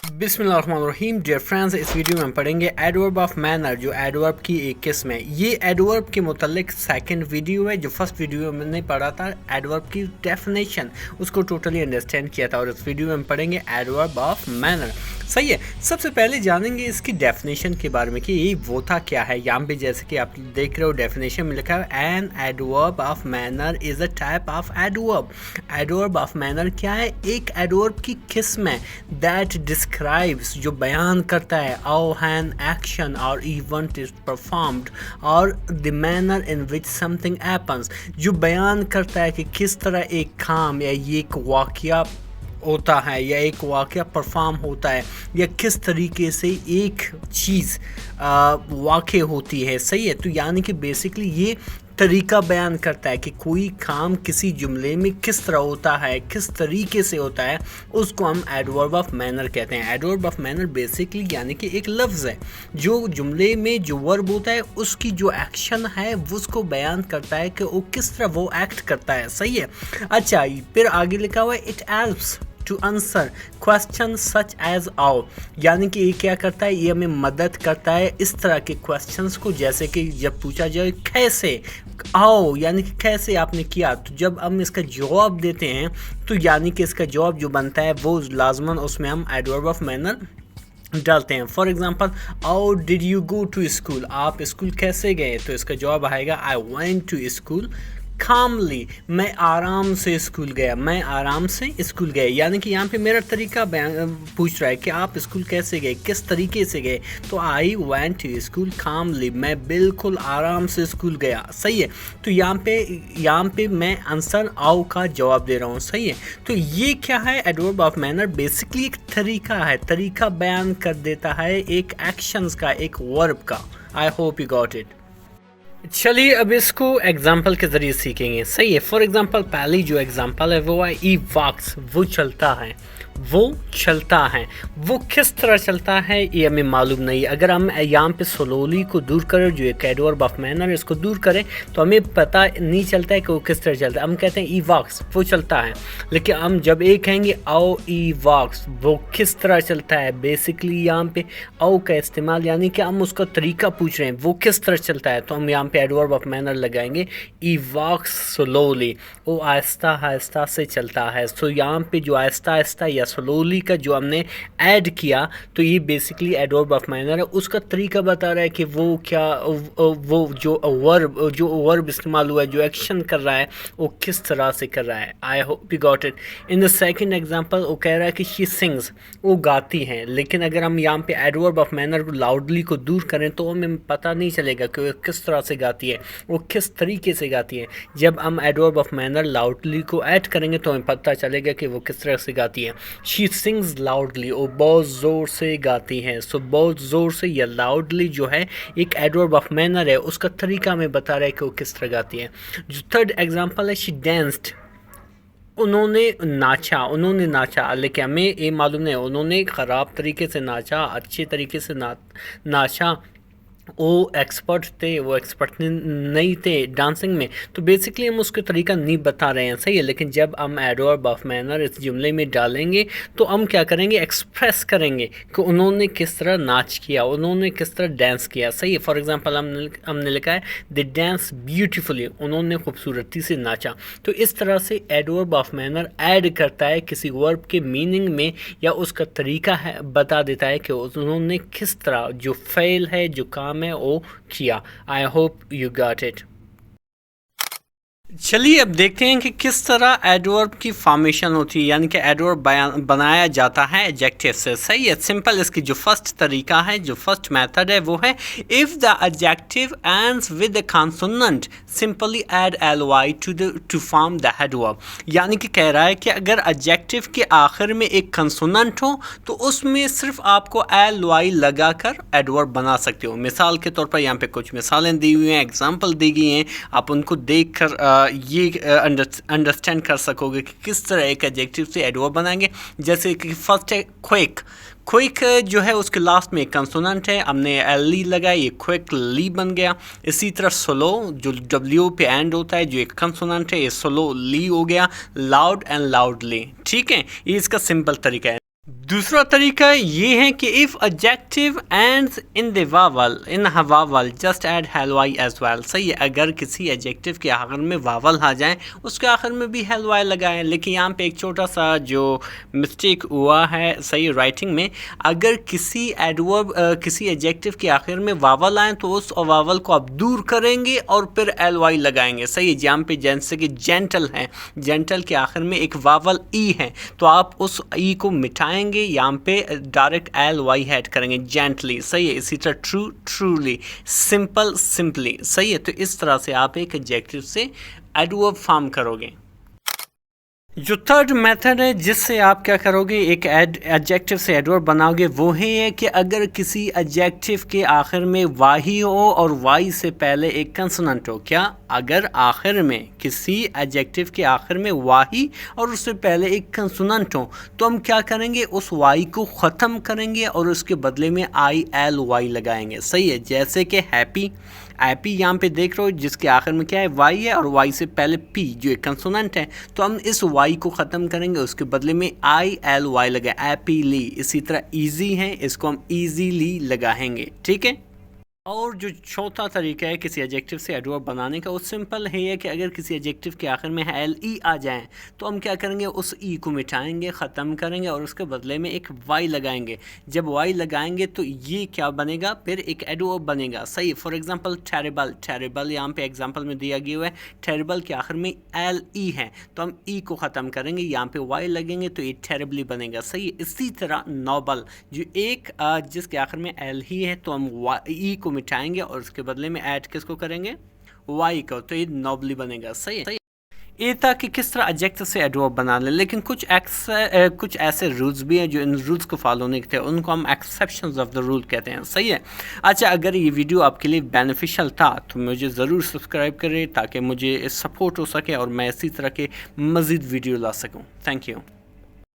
बिस्मिल्लाहिर्रहमानिर्रहीम। Dear friends, इस video में हम पढ़ेंगे एडवर्ब ऑफ मैनर, जो एडवर्ब की एक किस्म है। ये एडवर्ब के मुतल्लिक सेकंड वीडियो है। जो फर्स्ट वीडियो में मैंने पढ़ा था एडवर्ब की डेफिनेशन, उसको टोटली अंडरस्टैंड किया था, और इस वीडियो में हम पढ़ेंगे एडवर्ब ऑफ मैनर। सही है। सबसे पहले जानेंगे इसकी डेफिनेशन के बारे में कि ये वो था क्या है। यहाँ पे जैसे कि आप देख रहे हो डेफिनेशन में लिखा है an adverb of manner is a type of adverb. Adverb of manner क्या है? एक एडवर्ब की किस्म है दैट डिस्क्राइब्स, जो बयान करता है हाउ एन एक्शन और इवेंट इज परफॉर्म्ड और the manner in which something happens, जो बयान करता है कि किस तरह एक काम या ये एक वाक़या होता है या एक वाक़या परफॉर्म होता है, या किस तरीके से एक चीज़ वाक़या होती है। सही है। तो यानी कि बेसिकली ये तरीका बयान करता है कि कोई काम किसी जुमले में किस तरह होता है, किस तरीके से होता है, उसको हम एडवर्ब ऑफ मैनर कहते हैं। एडवर्ब ऑफ मैनर बेसिकली यानी कि एक लफ्ज़ है जो जुमले में जो वर्ब होता है उसकी जो एक्शन है उसको बयान करता है कि वो किस तरह वो एक्ट करता है। सही है। अच्छा, फिर आगे लिखा हुआ है it helps to answer question such as how, यानी कि ये क्या करता है? ये हमें मदद करता है इस तरह के क्वेश्चंस को, जैसे कि जब पूछा जाए कैसे आओ, यानी कि कैसे आपने किया, तो जब हम इसका जवाब देते हैं तो यानी कि इसका जवाब जो बनता है वो लाजमन उसमें हम एडवर्ब ऑफ मैनर डालते हैं। For example, how did you go to school, आप स्कूल कैसे गए, तो इसका जवाब आएगा I went to school calmly, मैं आराम से स्कूल गया, मैं आराम से स्कूल गए। यानी कि यहाँ पे मेरा तरीका पूछ रहा है कि आप स्कूल कैसे गए, किस तरीके से गए, तो आई वेंट टू स्कूल कामली, मैं बिल्कुल आराम से स्कूल गया। सही है। तो यहाँ पे मैं आंसर आओ का जवाब दे रहा हूँ। सही है। तो ये क्या है? एडवर्ब ऑफ मैनर बेसिकली एक तरीका है, तरीका बयान कर देता है एक एक्शंस का, एक वर्ब का। I hope you got it. चलिए अब इसको एग्जाम्पल के ज़रिए सीखेंगे। सही है। फॉर एग्जाम्पल पहली जो एग्जाम्पल है वो है ई वॉक्स, वो चलता है, वो चलता है। वो किस तरह चलता है ये हमें मालूम नहीं। अगर हम यहाँ पे स्लोली को दूर करें, जो एक एडवर्ब ऑफ मैनर इसको दूर करें, तो हमें पता नहीं चलता है कि वो किस तरह चलता है। हम कहते हैं ई वॉक्स, वो चलता है, लेकिन हम जब एक कहेंगे आओ ई वॉक्स, वो किस तरह चलता है, बेसिकली यहाँ पे आओ का इस्तेमाल, यानी कि हम उसका तरीका पूछ रहे हैं वो किस तरह चलता है, तो हम यहाँ पे एडवर्ब ऑफ मैनर लगाएंगे ई वॉक्स स्लोली, वो आहिस्ता आहिस्ता से चलता है। सो यहाँ पे जो आहिस्ता आहिस्ता या स्लोली का जो हमने ऐड किया, तो ये बेसिकली एडवर्ब ऑफ मैनर है। उसका तरीका बता रहा है कि वो क्या, वो जो वर्ब इस्तेमाल हुआ है, जो एक्शन कर रहा है, वो किस तरह से कर रहा है। I hope you got it. In the second example वो कह रहा है कि शी सिंग्स, वो गाती हैं, लेकिन अगर हम यहाँ पे एडवर्ब ऑफ मैनर को लाउडली को दूर करें तो हमें पता नहीं चलेगा कि वो किस तरह से गाती है, वो किस तरीके से गाती है। जब हम एडवर्ब ऑफ मैनर लाउडली को ऐड करेंगे तो हमें पता चलेगा कि वो किस तरह से गाती है। शी सिंग्स लाउडली, वो बहुत ज़ोर से गाती हैं। सो बहुत ज़ोर से या लाउडली जो है एक एडवर्ब ऑफ मैनर है, उसका तरीका हमें बता रहा है कि वो किस तरह गाती है। जो थर्ड एग्जांपल है शी डांस्ड, उन्होंने नाचा, लेकिन हमें ये मालूम नहीं उन्होंने ख़राब तरीके से नाचा, अच्छे तरीके से नाचा। वो एक्सपर्ट थे, वो एक्सपर्ट नहीं थे डांसिंग में, तो बेसिकली हम उसका तरीका नहीं बता रहे हैं। सही है। लेकिन जब हम एडवर्ब ऑफ मैनर इस जुमले में डालेंगे तो हम क्या करेंगे? एक्सप्रेस करेंगे कि उन्होंने किस तरह नाच किया, उन्होंने किस तरह डांस किया। सही है। फॉर एग्जांपल हमने लिखा है द डांस ब्यूटीफुली, उन्होंने खूबसूरती से नाचा। तो इस तरह से एडवर्ब ऑफ मैनर ऐड करता है किसी वर्ब के मीनिंग में, या उसका तरीका है बता देता है कि उन्होंने किस तरह जो फेल है, जो काम में वो किया। I hope you got it. चलिए अब देखते हैं कि किस तरह एडवर्ब की फॉर्मेशन होती है, यानी कि एडवर्ब बनाया जाता है एडजेक्टिव से। सही है। सिंपल इसकी जो फर्स्ट तरीका है, जो फर्स्ट मेथड है, वो है if the adjective ends with the consonant simply add ly to form the adverb. यानी कि कह रहा है कि अगर एडजेक्टिव के आखिर में एक कॉन्सोनेंट हो तो उसमें सिर्फ आपको ly लगाकर एडवर्ब बना सकते हो। मिसाल के तौर पर यहाँ पे कुछ मिसालें दी हुई हैं, एग्जाम्पल दी गई हैं, आप उनको देख कर ये अंडरस्टैंड कर सकोगे कि किस तरह एक एडजेक्टिव से एडवर्ब बनाएंगे। जैसे कि फर्स्ट है क्विक, क्विक जो है उसके लास्ट में एक कंसोनेंट है, हमने एल ई लगाया, ये क्विकली बन गया। इसी तरह स्लो जो डब्ल्यू पे एंड होता है, जो एक कंसोनेंट है, ये स्लो ली हो गया। लाउड एंड लाउडली, ठीक है, ये इसका सिंपल तरीका है। दूसरा तरीका ये है कि if adjective ends in the vowel in vowel just add हेलवाई एज वेल। सही है, अगर किसी एडजेक्टिव के आखिर में वावल आ जाए उसके आखिर में भी हेलवाई लगाएं। लेकिन यहाँ पे एक छोटा सा जो मिस्टेक हुआ है सही राइटिंग में, अगर किसी एडवर्ब किसी एडजेक्टिव के आखिर में वावल आए तो उस वावल को आप दूर करेंगे और फिर एलवाई लगाएंगे। सही है, जहाँ पे जैसे कि जेंटल है, जेंटल के आखिर में एक वावल ई है तो आप उस ई को मिटाएं, यहाँ पे डायरेक्ट एल वाई ऐड करेंगे, जेंटली। सही है, इसी तरह ट्रू ट्रूली, सिंपल सिंपली। सही है, तो इस तरह से आप एक एडजेक्टिव से एडवर्ब फॉर्म करोगे। जो थर्ड मेथड है जिससे आप क्या करोगे एक एडजेक्टिव से एडवर्ब बनाओगे वो है कि अगर किसी एडजेक्टिव के आखिर में वाही हो और वाई से पहले एक कंसोनेंट हो। क्या? अगर आखिर में किसी एडजेक्टिव के आखिर में वाही और उससे पहले एक कंसोनेंट हो तो हम क्या करेंगे, उस वाई को ख़त्म करेंगे और उसके बदले में आई एल वाई लगाएंगे। सही है, जैसे कि हैप्पी, हैप्पी यहाँ पे देख रहे हो जिसके आखिर में क्या है, वाई है और वाई से पहले पी जो एक कंसोनेंट है, तो हम इस वाई को ख़त्म करेंगे, उसके बदले में आई एल वाई लगाए, हैप्पीली। इसी तरह ईजी है, इसको हम ईजीली लगाएंगे। ठीक है। और जो चौथा तरीका है किसी एडजेक्टिव से एडवर्ब बनाने का वो सिंपल है कि अगर किसी एडजेक्टिव के आखिर में एल ई आ जाए तो हम क्या करेंगे, उस ई को मिटाएंगे, ख़त्म करेंगे और उसके बदले में एक वाई लगाएंगे। जब वाई लगाएंगे तो ये क्या बनेगा, फिर एक एडवर्ब बनेगा। सही, फॉर एग्जांपल टेरेबल, टेरेबल यहाँ पे एग्जांपल में दिया गया है, टेरेबल के आखिर में एल ई है तो हम ई को ख़त्म करेंगे, यहाँ पे वाई लगेंगे तो ये टेरेबली बनेगा। सही, इसी तरह नोबल जो एक जिसके आखिर में एल ही है तो हम ई को मिटाएंगे और उसके बदले में ऐड किसको करेंगे, वाई को, तो ये नोबली बनेगा। सही है, ये था कि किस तरह एडजेक्टिव से एडवर्ब बना लें। लेकिन कुछ ऐसे रूल्स भी हैं जो इन रूल्स को फॉलो नहीं करते, उनको हम एक्सेप्शंस ऑफ द रूल कहते हैं। सही है। अच्छा, अगर ये वीडियो आपके लिए बेनिफिशियल था तो मुझे ज़रूर सब्सक्राइब करें ताकि मुझे सपोर्ट हो सके और मैं इसी तरह के मज़ीद वीडियो ला सकूँ। Thank you.